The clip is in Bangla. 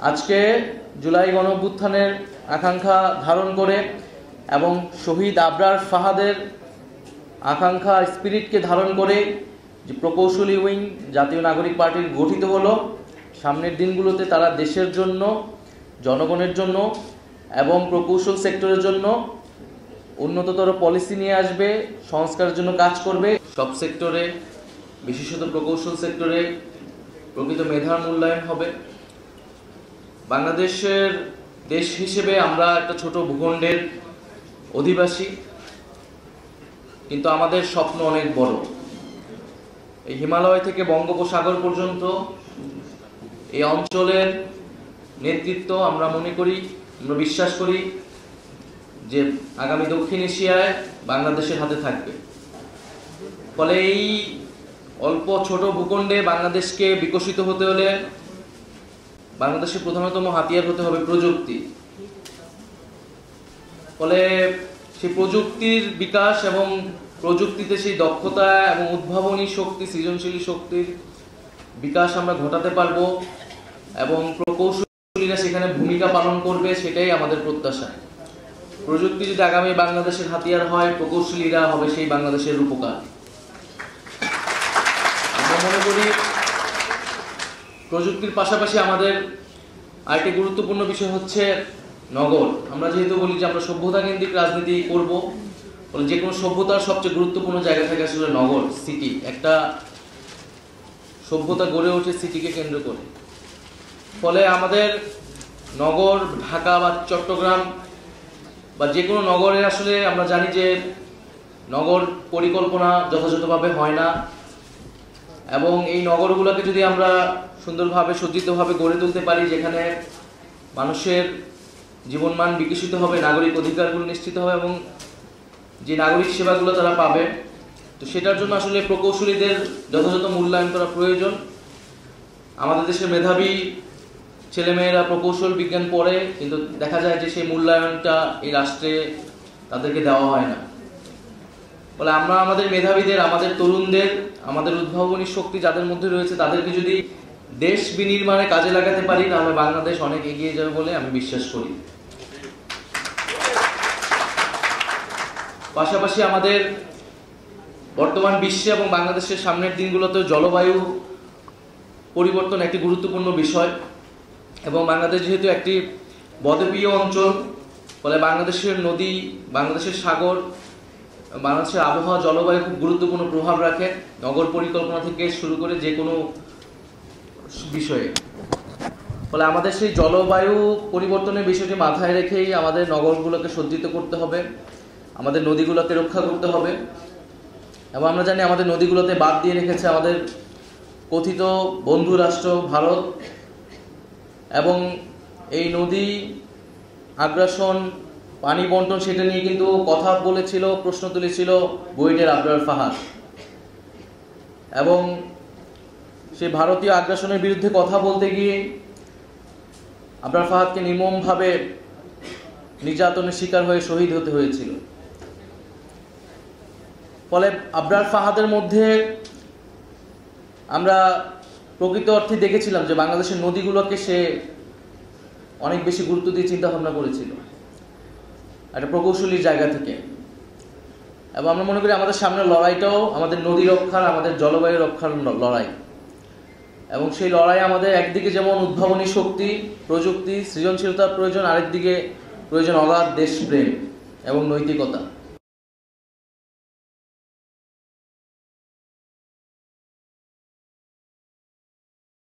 আজকে জুলাই গণঅভ্যুত্থানের আকাঙ্ক্ষা ধারণ করে এবং শহীদ আবরার ফাহাদের আকাঙ্ক্ষা স্পিরিটকে ধারণ করে যে প্রকৌশলী উইং জাতীয় নাগরিক পার্টির গঠিত হলো। সামনের দিনগুলোতে তারা দেশের জন্য, জনগণের জন্য এবং প্রকৌশল সেক্টরের জন্য উন্নততর পলিসি নিয়ে আসবে, সংস্কারের জন্য কাজ করবে। সব সেক্টরে, বিশেষত প্রকৌশল সেক্টরে প্রকৃত মেধার মূল্যায়ন হবে। বাংলাদেশের দেশ হিসেবে আমরা একটা ছোট ভূখণ্ডের অধিবাসী, কিন্তু আমাদের স্বপ্ন অনেক বড়। এই হিমালয় থেকে বঙ্গোপসাগর পর্যন্ত এই অঞ্চলের নেতৃত্ব আমরা মনে করি, আমরা বিশ্বাস করি যে আগামী দক্ষিণ এশিয়ায় বাংলাদেশের হাতে থাকবে। ফলে এই অল্প ছোট ভূখণ্ডে বাংলাদেশকে বিকশিত হতে হলে বাংলাদেশের প্রধানতম হাতিয়ার হতে হবে প্রযুক্তি। ফলে সেই প্রযুক্তির বিকাশ এবং প্রযুক্তিতে সেই দক্ষতা এবং উদ্ভাবনী শক্তি, সৃজনশীল শক্তির বিকাশ আমরা ঘটাতে পারবো এবং প্রকৌশলীরা সেখানে ভূমিকা পালন করবে, সেটাই আমাদের প্রত্যাশা। প্রযুক্তি যদি আগামী বাংলাদেশের হাতিয়ার হয়, প্রকৌশলীরা হবে সেই বাংলাদেশের রূপকার। আমরা মনে করি প্রযুক্তির পাশাপাশি আমাদের আরেকটি গুরুত্বপূর্ণ বিষয় হচ্ছে নগর। আমরা যেহেতু বলি যে আমরা সভ্যতা কেন্দ্রিক রাজনীতি করব, বলে যে কোনো সভ্যতার সবচেয়ে গুরুত্বপূর্ণ জায়গা থেকে আসলে নগর, সিটি। একটা সভ্যতা গড়ে ওঠে সিটিকে কেন্দ্র করে। ফলে আমাদের নগর, ঢাকা বা চট্টগ্রাম বা যে কোনো নগরে আসলে আমরা জানি যে নগর পরিকল্পনা যথাযথভাবে হয় না, এবং এই নগরগুলোকে যদি আমরা সুন্দরভাবে সজ্জিতভাবে গড়ে তুলতে পারি, যেখানে মানুষের জীবনমান বিকশিত হবে, নাগরিক অধিকারগুলো নিশ্চিত হবে এবং যে নাগরিক সেবাগুলো তারা পাবে, তো সেটার জন্য আসলে প্রকৌশলীদের যথাযথ মূল্যায়ন করা প্রয়োজন। আমাদের দেশের মেধাবী ছেলেমেয়েরা প্রকৌশল বিজ্ঞান পড়ে, কিন্তু দেখা যায় যে সেই মূল্যায়নটা এই রাষ্ট্রে তাদেরকে দেওয়া হয় না। ফলে আমরা আমাদের মেধাবীদের, আমাদের তরুণদের, আমাদের উদ্ভাবনী শক্তি যাদের মধ্যে রয়েছে, তাদেরকে যদি দেশ বিনির্মাণে কাজে লাগাতে পারি, তাহলে বাংলাদেশ অনেক এগিয়ে যাবে বলে আমি বিশ্বাস করি। পাশাপাশি আমাদের বর্তমান বিশ্বে এবং বাংলাদেশের সামনের দিনগুলোতে জলবায়ু পরিবর্তন একটি গুরুত্বপূর্ণ বিষয়, এবং বাংলাদেশ যেহেতু একটি বদ্বীপীয় অঞ্চল, ফলে বাংলাদেশের নদী, বাংলাদেশের সাগর, বাংলাদেশের আবহাওয়া, জলবায়ু খুব গুরুত্বপূর্ণ প্রভাব রাখে নগর পরিকল্পনা থেকে শুরু করে যে কোনো বিষয়ে। ফলে আমাদের সেই জলবায়ু পরিবর্তনের বিষয়টি মাথায় রেখেই আমাদের নগরগুলোকে সজ্জিত করতে হবে, আমাদের নদীগুলোকে রক্ষা করতে হবে। এবং আমরা জানি আমাদের নদীগুলোতে বাদ দিয়ে রেখেছে আমাদের কথিত বন্ধু রাষ্ট্র ভারত, এবং এই নদী আগ্রাসন, পানি বন্টন, সেটা নিয়ে কিন্তু কথা বলেছিল, প্রশ্ন তুলেছিল বুয়েটের আবরার ফাহাদ। এবং সেই ভারতীয় আগ্রাসনের বিরুদ্ধে কথা বলতে গিয়ে আবরার ফাহাদকে নির্মমভাবে নির্যাতনের শিকার হয়ে শহীদ হতে হয়েছিল। ফলে আবরার ফাহাদের মধ্যে আমরা প্রকৃত অর্থে দেখেছিলাম যে বাংলাদেশের নদীগুলোকে সে অনেক বেশি গুরুত্ব দিয়ে চিন্তা ভাবনা করেছিল একটা প্রকৌশলীর জায়গা থেকে। এবং আমরা মনে করি আমাদের সামনে লড়াইটাও আমাদের নদী রক্ষার, আমাদের জলবায়ু রক্ষার লড়াই। এবং সেই লড়াই আমাদের একদিকে যেমন উদ্ভাবনী শক্তি, প্রযুক্তি, সৃজনশীলতার প্রয়োজন, আরেকদিকে প্রয়োজন অগাধ দেশপ্রেম এবং নৈতিকতা।